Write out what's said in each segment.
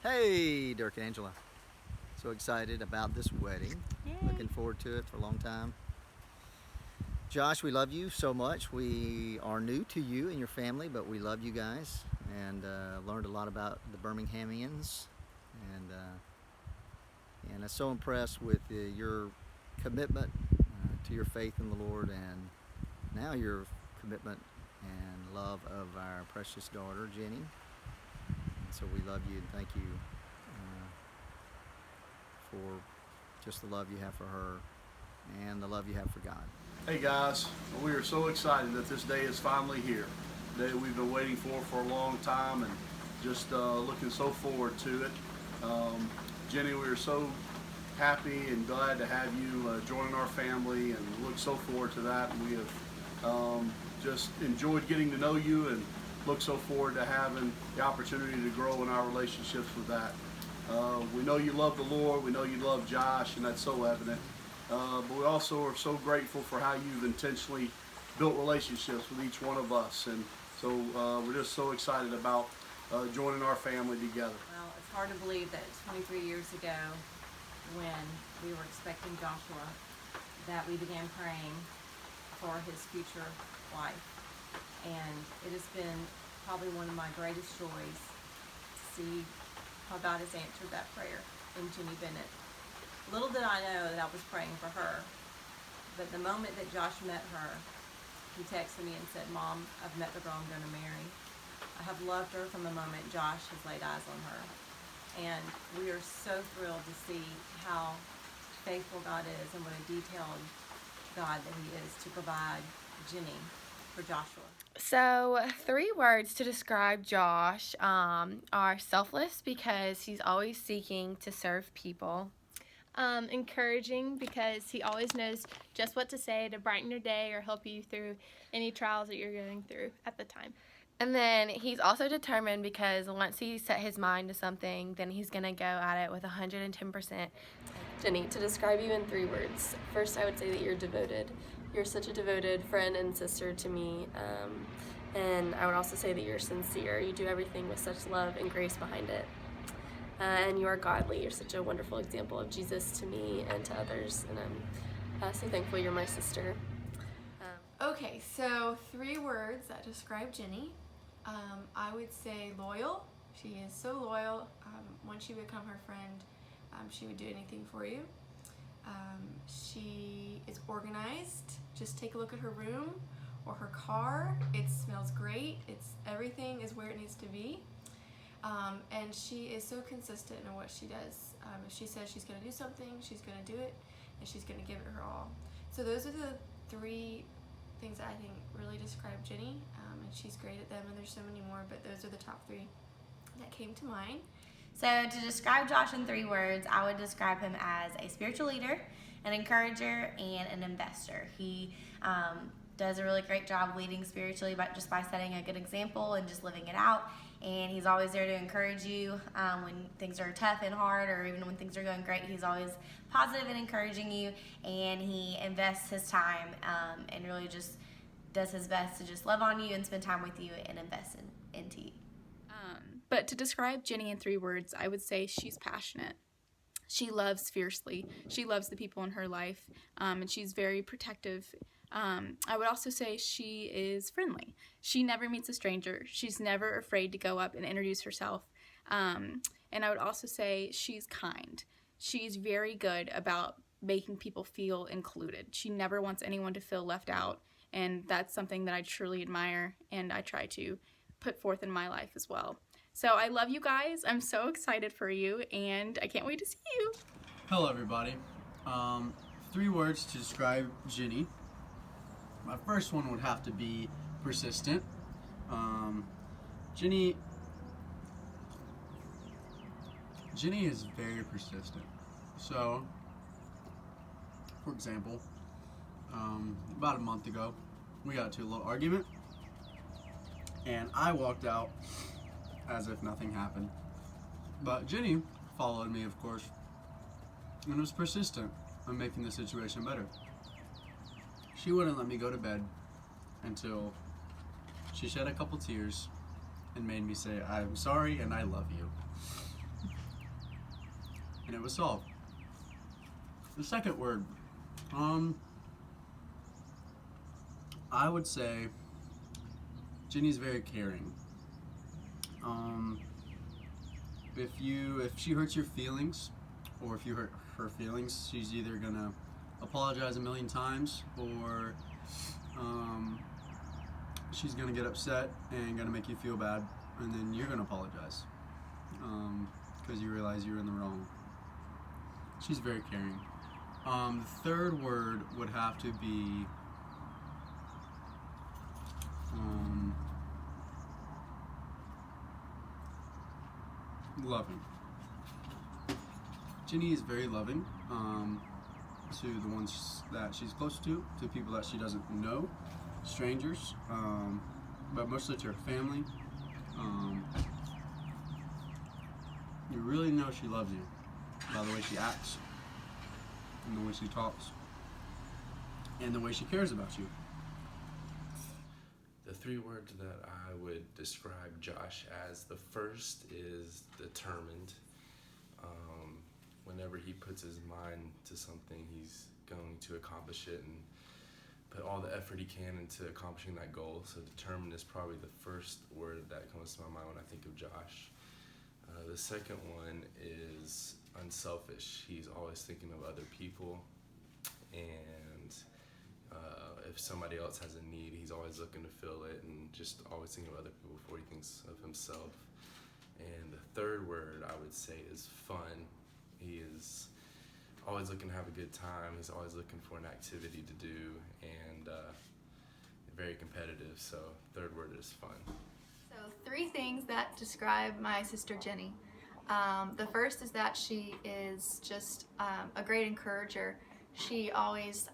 Hey, Dirk and Angela. So excited about this wedding. Yay. Looking forward to it for a long time. Josh, we love you so much. We are new to you and your family, but we love you guys and learned a lot about the Birminghamians. And, and I'm so impressed with your commitment to your faith in the Lord and now your commitment and love of our precious daughter, Ginny. And so we love you and thank you for just the love you have for her and the love you have for God. Hey guys, we are so excited that this day is finally here. The day we've been waiting for a long time and just looking so forward to it. Jenny, we are so happy and glad to have you join our family and look so forward to that. We have just enjoyed getting to know you and look so forward to having the opportunity to grow in our relationships with that. We know you love the Lord, we know you love Josh, and that's so evident. But we also are so grateful for how you've intentionally built relationships with each one of us. And so we're just so excited about joining our family together. Well, it's hard to believe that 23 years ago, when we were expecting Joshua, that we began praying for his future life. And it has been probably one of my greatest joys to see how God has answered that prayer in Ginny Bennett. Little did I know that I was praying for her, but the moment that Josh met her, he texted me and said, "Mom, I've met the girl I'm going to marry. I have loved her from the moment Josh has laid eyes on her." And we are so thrilled to see how faithful God is and what a detailed God that He is to provide Ginny for Joshua. So, 3 words to describe Josh are selfless because he's always seeking to serve people. Encouraging because he always knows just what to say to brighten your day or help you through any trials that you're going through at the time. And then he's also determined because once he set his mind to something, then he's going to go at it with 110%. Jenny, to describe you in 3 words, first I would say that you're devoted. You're such a devoted friend and sister to me. And I would also say that you're sincere. You do everything with such love and grace behind it. And you are godly. You're such a wonderful example of Jesus to me and to others. And I'm so thankful you're my sister. Okay, so 3 words that describe Ginny. I would say loyal. She is so loyal. Once you become her friend, she would do anything for you. She is organized. Just take a look at her room or her car. It smells great. Everything is where it needs to be. And she is so consistent in what she does. If she says she's going to do something, she's going to do it, and she's going to give it her all. So those are the 3 things that I think really describe Ginny, and she's great at them, and there's so many more, but those are the top 3 that came to mind. So to describe Josh in 3 words, I would describe him as a spiritual leader, an encourager, and an investor. He does a really great job leading spiritually just by setting a good example and just living it out. And he's always there to encourage you when things are tough and hard, or even when things are going great. He's always positive and encouraging you, and he invests his time and really just does his best to just love on you and spend time with you and invest into you. But to describe Ginny in 3 words, I would say she's passionate. She loves fiercely. She loves the people in her life, and she's very protective. I would also say she is friendly. She never meets a stranger. She's never afraid to go up and introduce herself. And I would also say she's kind. She's very good about making people feel included. She never wants anyone to feel left out, and that's something that I truly admire and I try to put forth in my life as well. So I love you guys. I'm so excited for you, and I can't wait to see you. Hello, everybody. 3 words to describe Ginny. My first one would have to be persistent. Ginny is very persistent. So, for example, about a month ago, we got into a little argument, and I walked out as if nothing happened. But Ginny followed me, of course, and was persistent in making the situation better. She wouldn't let me go to bed until she shed a couple tears and made me say, "I'm sorry and I love you." and it was solved. The second word, I would say Ginny's very caring. If she hurts your feelings, or if you hurt her feelings, she's either gonna apologize a million times, or she's gonna get upset and gonna make you feel bad, and then you're gonna apologize because you realize you're in the wrong. She's very caring. The third word would have to be loving. Ginny is very loving to the ones that she's close to people that she doesn't know, strangers, but mostly to her family. You really know she loves you by the way she acts, and the way she talks, and the way she cares about you. The three words that I would describe Josh as, the first is determined. Whenever he puts his mind to something, he's going to accomplish it and put all the effort he can into accomplishing that goal. So determined is probably the first word that comes to my mind when I think of Josh. The second one is unselfish. He's always thinking of other people, and if somebody else has a need, he's always looking to fill it, and just always thinking of other people before he thinks of himself. And the third word I would say is fun. He is always looking to have a good time. He's always looking for an activity to do, and very competitive. So third word is fun. So 3 things that describe my sister Ginny. The first is that she is just a great encourager. She always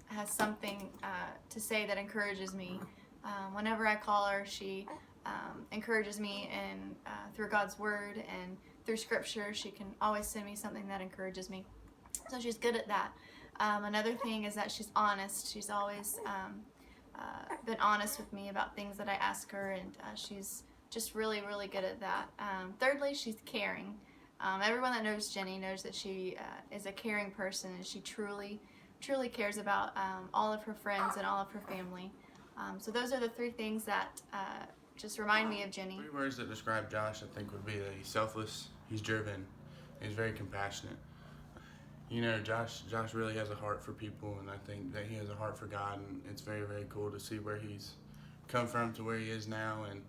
has something to say that encourages me. Whenever I call her, she encourages me, and through God's word and through scripture, she can always send me something that encourages me. So she's good at that. Another thing is that she's honest. She's always been honest with me about things that I ask her, and she's just really, really good at that. Thirdly, she's caring. Everyone that knows Ginny knows that she is a caring person, and she truly cares about all of her friends and all of her family. So those are the 3 things that just remind me of Ginny. 3 words that describe Josh, I think, would be that he's selfless, he's driven, he's very compassionate. You know, Josh really has a heart for people, and I think that he has a heart for God, and it's very, very cool to see where he's come from to where he is now. And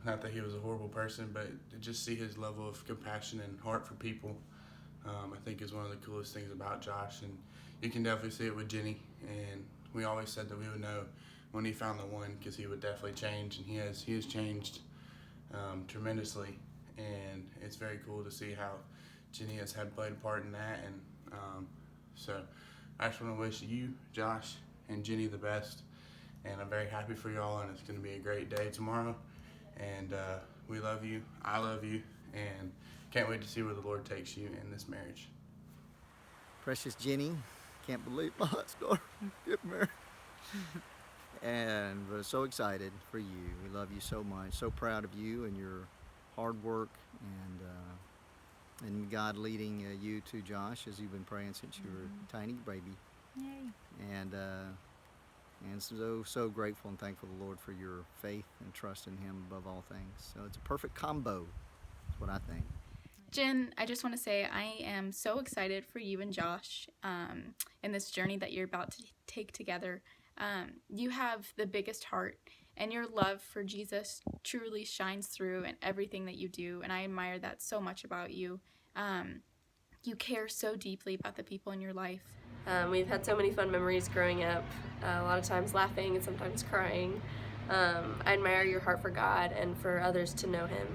not that he was a horrible person, but to just see his level of compassion and heart for people, I think is one of the coolest things about Josh. And you can definitely see it with Ginny, and we always said that we would know when he found the one, because he would definitely change, and he has changed tremendously, and it's very cool to see how Ginny has played a part in that. And so I just want to wish you, Josh, and Ginny the best, and I'm very happy for y'all, and it's going to be a great day tomorrow, and we love you, I love you, and can't wait to see where the Lord takes you in this marriage. Precious Ginny, can't believe my husband's daughter getting married. And we're so excited for you. We love you so much. So proud of you and your hard work, and God leading you to Josh, as you've been praying since you were a tiny baby. Yay. And so grateful and thankful to the Lord for your faith and trust in Him above all things. So it's a perfect combo, is what I think. Jen, I just want to say I am so excited for you and Josh in this journey that you're about to take together. You have the biggest heart, and your love for Jesus truly shines through in everything that you do, and I admire that so much about you. You care so deeply about the people in your life. We've had so many fun memories growing up, a lot of times laughing and sometimes crying. I admire your heart for God and for others to know Him.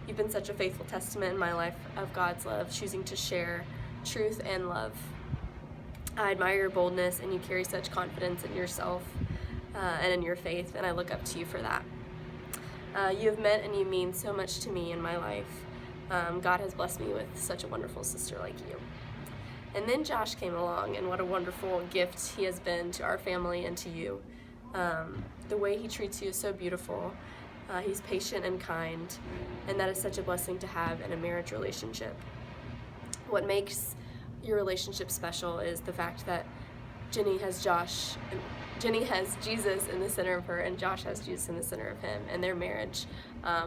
You've been such a faithful testament in my life of God's love, choosing to share truth and love. I admire your boldness, and you carry such confidence in yourself and in your faith, and I look up to you for that. You have meant and you mean so much to me in my life. God has blessed me with such a wonderful sister like you. And then Josh came along, and what a wonderful gift he has been to our family and to you. The way he treats you is so beautiful. He's patient and kind, and that is such a blessing to have in a marriage relationship. what makes your relationship special is the fact that Ginny has Jesus in the center of her, and Josh has Jesus in the center of him, and their marriage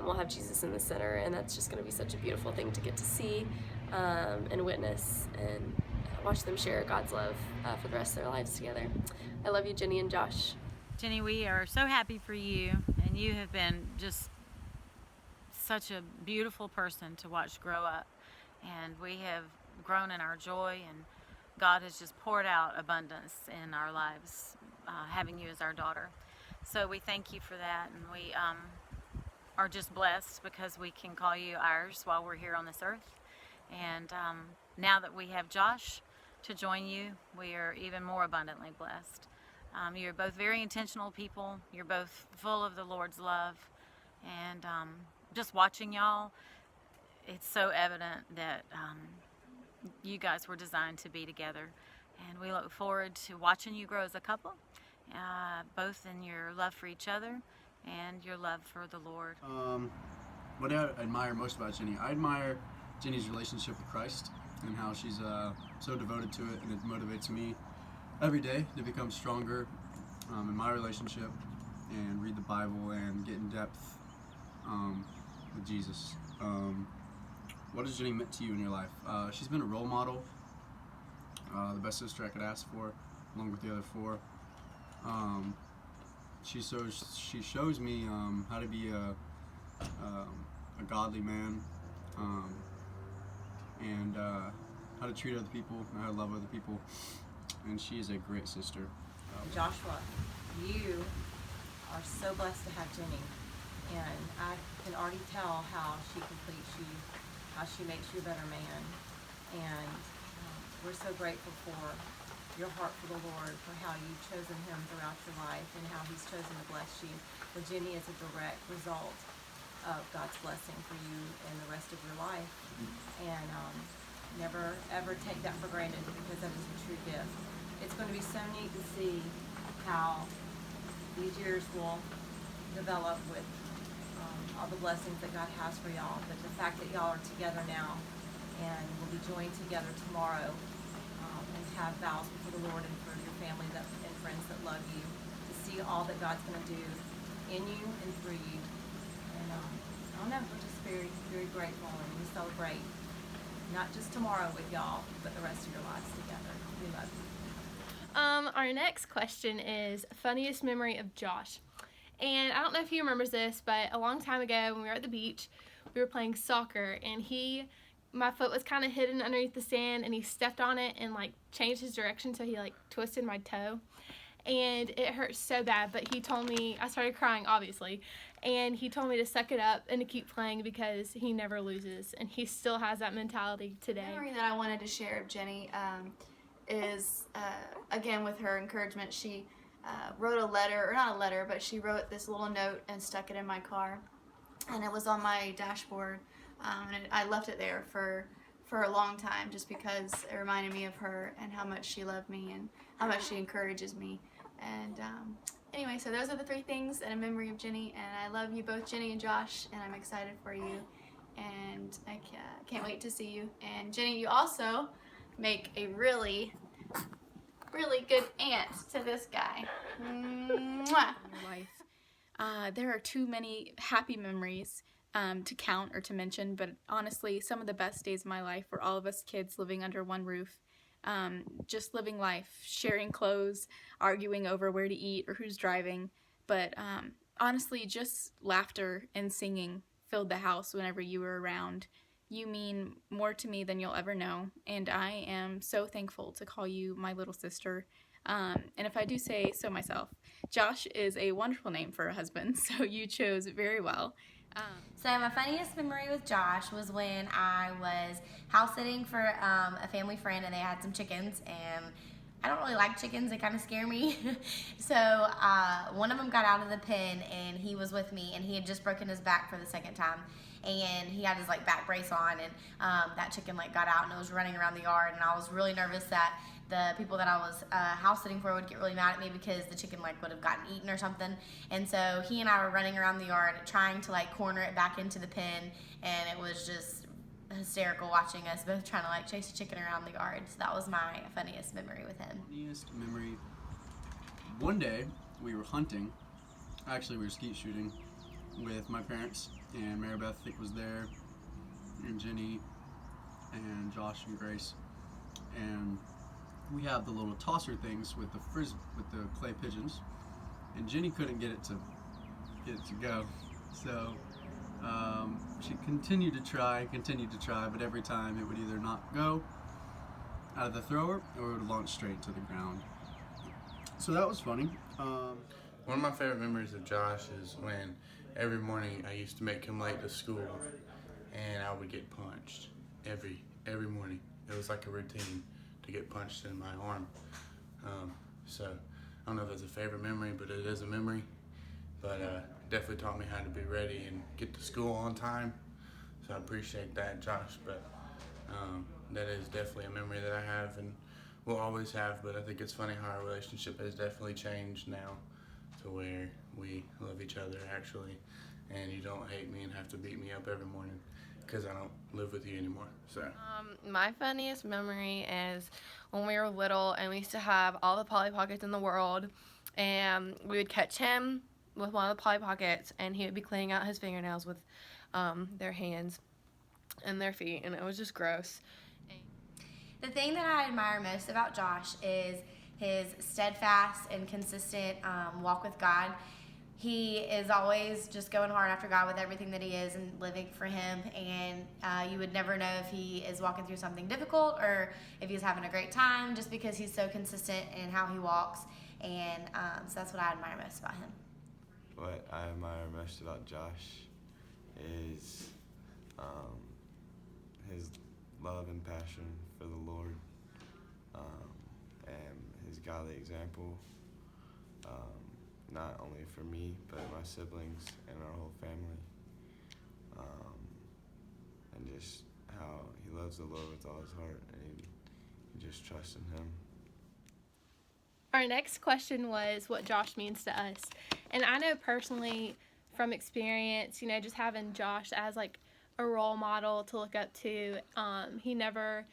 will have Jesus in the center, and that's just going to be such a beautiful thing to get to see and witness and watch them share God's love for the rest of their lives together. I love you, Ginny and Josh. Jenny, we are so happy for you, and you have been just such a beautiful person to watch grow up, and we have grown in our joy, and God has just poured out abundance in our lives, having you as our daughter. So we thank you for that, and we are just blessed because we can call you ours while we're here on this earth. And now that we have Josh to join you, we are even more abundantly blessed. You're both very intentional people. You're both full of the Lord's love, and just watching y'all, it's so evident that you guys were designed to be together, and we look forward to watching you grow as a couple, both in your love for each other and your love for the Lord. What I admire most about Ginny, I admire Ginny's relationship with Christ and how she's so devoted to it, and it motivates me every day to become stronger in my relationship and read the Bible and get in depth with Jesus. What has Ginny meant to you in your life? She's been a role model, the best sister I could ask for, along with the other four. She shows me how to be a godly man, and how to treat other people, and how to love other people. And she is a great sister. Joshua, you are so blessed to have Ginny, and I can already tell how she completes you, how she makes you a better man, and we're so grateful for your heart for the Lord, for how you've chosen him throughout your life, and how he's chosen to bless you. Well, Ginny is a direct result of God's blessing for you and the rest of your life, and never ever take that for granted, because that is a true gift. It's going to be so neat to see how these years will develop with all the blessings that God has for y'all. But the fact that y'all are together now and will be joined together tomorrow and have vows before the Lord and for your family and friends that love you, to see all that God's going to do in you and through you. And I don't know, we're just very, very grateful, and we celebrate not just tomorrow with y'all, but the rest of your lives together. We love you. Our next question is funniest memory of Josh. And I don't know if he remembers this, but a long time ago when we were at the beach, we were playing soccer, and my foot was kind of hidden underneath the sand, and he stepped on it and changed his direction, so he twisted my toe, and it hurt so bad. But he told me, I started crying obviously, and he told me to suck it up and to keep playing because he never loses, and he still has that mentality today. The memory that I wanted to share of Jenny is, again, with her encouragement. She wrote a letter, or not a letter, but she wrote this little note and stuck it in my car, and it was on my dashboard, and I left it there for a long time, just because it reminded me of her and how much she loved me and how much she encourages me. And anyway, so those are the three things in a memory of Ginny, and I love you both, Ginny and Josh, and I'm excited for you, and I can't wait to see you. And Ginny, you also make a really good aunt to this guy. Mwah. Life. There are too many happy memories to count or to mention, but honestly, some of the best days of my life were all of us kids living under one roof, just living life, sharing clothes, arguing over where to eat or who's driving, but honestly, just laughter and singing filled the house whenever you were around. You mean more to me than you'll ever know, and I am so thankful to call you my little sister. And if I do say so myself, Josh is a wonderful name for a husband, so you chose very well. So my funniest memory with Josh was when I was house sitting for a family friend, and they had some chickens, and I don't really like chickens, they kind of scare me. So one of them got out of the pen, and he was with me, and he had just broken his back for the second time, and he had his back brace on, and that chicken got out, and it was running around the yard, and I was really nervous that the people that I was house sitting for would get really mad at me because the chicken would have gotten eaten or something. And so he and I were running around the yard trying to corner it back into the pen, and it was just hysterical watching us both trying to like chase a chicken around the yard. So that was my funniest memory with him. Funniest memory. One day we were hunting. Actually, we were skeet shooting with my parents, and Mary Beth, I think, was there, and Ginny, and Josh and Grace, and we have the little tosser things with the clay pigeons, and Ginny couldn't get it to go, so she continued to try, but every time it would either not go out of the thrower or it would launch straight to the ground. So that was funny. One of my favorite memories of Josh is when every morning I used to make him late to school, and I would get punched every morning. It was like a routine to get punched in my arm. So I don't know if that's a favorite memory, but it is a memory. But definitely taught me how to be ready and get to school on time. So I appreciate that, Josh. But that is definitely a memory that I have and will always have. But I think it's funny how our relationship has definitely changed now to where we love each other actually, and you don't hate me and have to beat me up every morning because I don't live with you anymore. So My funniest memory is when we were little and we used to have all the Polly Pockets in the world, and we would catch him with one of the Polly Pockets and he would be cleaning out his fingernails with their hands and their feet, and it was just gross. The thing that I admire most about Josh is his steadfast and consistent walk with God. He is always just going hard after God with everything that he is and living for him, and you would never know if he is walking through something difficult or if he's having a great time, just because he's so consistent in how he walks, and so that's what I admire most about him. What I admire most about Josh is his love and passion for the Lord, and his godly example, not only for me, but my siblings and our whole family, and just how he loves the Lord with all his heart, and he just trusts in him. Our next question was what Josh means to us. And I know personally from experience, you know, just having Josh as like a role model to look up to, he never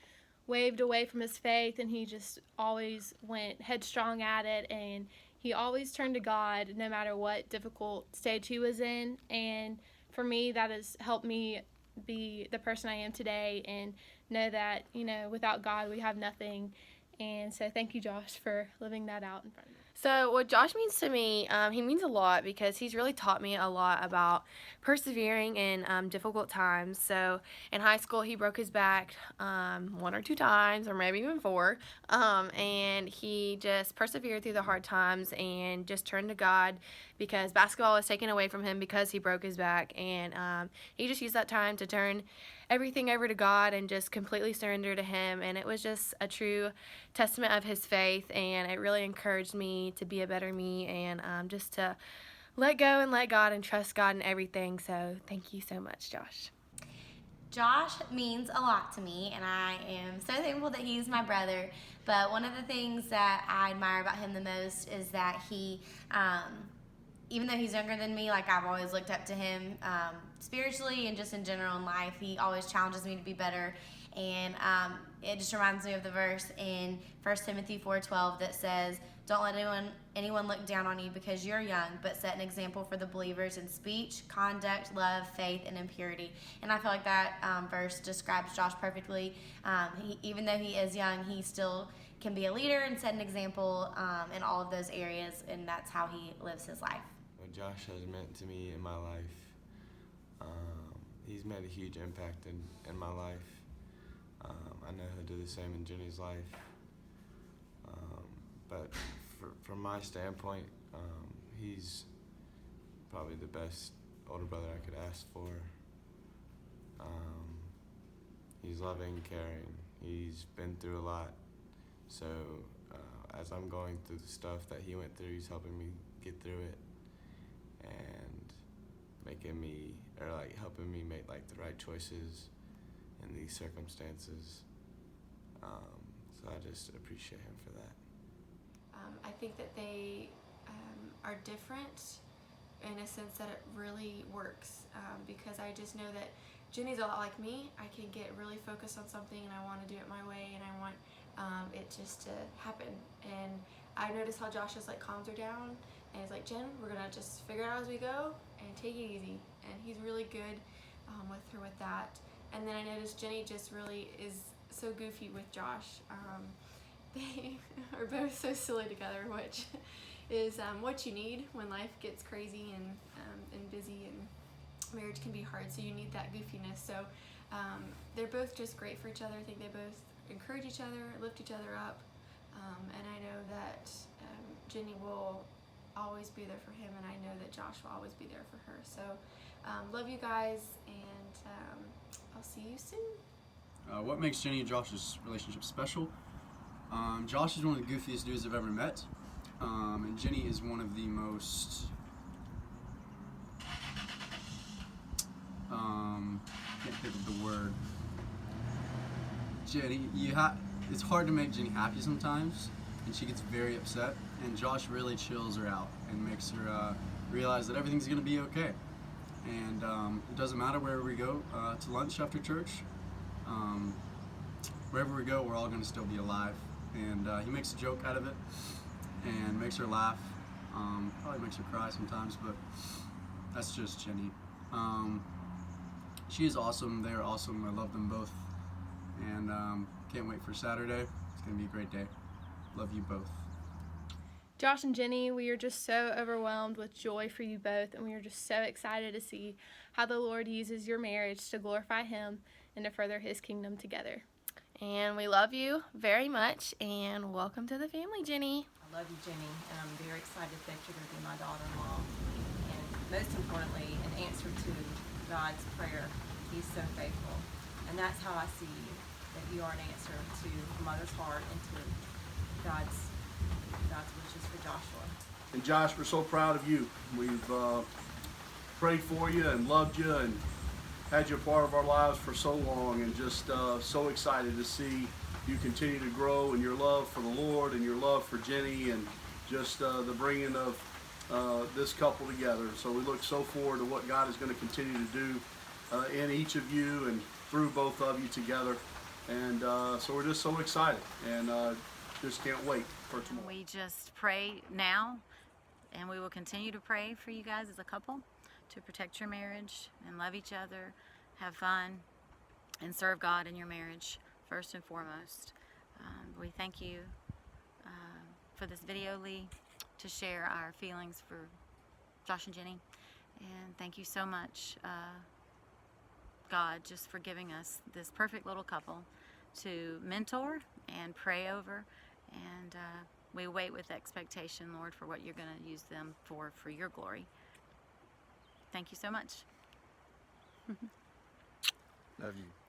waved away from his faith, and he just always went headstrong at it, and he always turned to God no matter what difficult stage he was in. And for me, that has helped me be the person I am today and know that, you know, without God we have nothing. And so thank you, Josh, for living that out in front of me. So what Josh means to me, he means a lot because he's really taught me a lot about persevering in difficult times. So in high school, he broke his back 1 or 2 times, or maybe even 4, and he just persevered through the hard times and just turned to God because basketball was taken away from him because he broke his back, and he just used that time to turn everything over to God and just completely surrender to him. And it was just a true testament of his faith, and it really encouraged me to be a better me, and just to let go and let God and trust God in everything. So thank you so much, Josh. Josh means a lot to me, and I am so thankful that he's my brother. But one of the things that I admire about him the most is that he, even though he's younger than me, like I've always looked up to him spiritually and just in general in life. He always challenges me to be better, and it just reminds me of the verse in 1 Timothy 4:12 that says, "Don't let anyone look down on you because you're young, but set an example for the believers in speech, conduct, love, faith, and in purity." And I feel like that verse describes Josh perfectly. Even though he is young, he still can be a leader and set an example in all of those areas, and that's how he lives his life. What Josh has meant to me in my life, he's made a huge impact in my life. I know he'll do the same in Ginny's life. But from my standpoint, he's probably the best older brother I could ask for. He's loving, caring. He's been through a lot. So as I'm going through the stuff that he went through, he's helping me get through it and helping me make like the right choices in these circumstances. So I just appreciate him for that. I think that they are different in a sense that it really works, because I just know that Ginny's a lot like me. I can get really focused on something and I want to do it my way, and I want it just to happen. And I noticed how Josh just like calms her down and he's like, Jen, we're gonna just figure it out as we go and take it easy. And he's really good with her with that. And then I noticed Ginny just really is so goofy with Josh. They are both so silly together, which is what you need when life gets crazy and busy, and marriage can be hard, so you need that goofiness. So they're both just great for each other. I think they both encourage each other, lift each other up, and I know that Ginny will always be there for him, and I know that Josh will always be there for her. So love you guys, and I'll see you soon. What makes Ginny and Josh's relationship special? Josh is one of the goofiest dudes I've ever met, and Ginny is one of the most can't think of the word. Ginny, it's hard to make Ginny happy sometimes, and she gets very upset, and Josh really chills her out and makes her realize that everything's going to be okay. And it doesn't matter where we go to lunch after church. Wherever we go, we're all going to still be alive. And he makes a joke out of it and makes her laugh. Probably makes her cry sometimes, but that's just Ginny. She is awesome. They are awesome. I love them both. And can't wait for Saturday. It's going to be a great day. Love you both. Josh and Ginny, we are just so overwhelmed with joy for you both, and we are just so excited to see how the Lord uses your marriage to glorify Him and to further His kingdom together. And we love you very much, and welcome to the family, Ginny. I love you, Ginny, and I'm very excited that you're going to be my daughter-in-law. And most importantly, in answer to God's prayer, He's so faithful. And that's how I see you, that you are an answer to a mother's heart and to God's wishes for Joshua. And Josh, we're so proud of you. We've prayed for you and loved you and had you a part of our lives for so long, and just so excited to see you continue to grow in your love for the Lord and your love for Ginny, and just the bringing of this couple together. So we look so forward to what God is going to continue to do in each of you and through both of you together. And so we're just so excited, and just can't wait for tomorrow. We just pray now, and we will continue to pray for you guys as a couple to protect your marriage and love each other, have fun, and serve God in your marriage first and foremost. We thank you for this video, Lee, to share our feelings for Josh and Ginny. And thank you so much, God, just for giving us this perfect little couple to mentor and pray over. And we wait with expectation, Lord, for what you're going to use them for your glory. Thank you so much. Love you.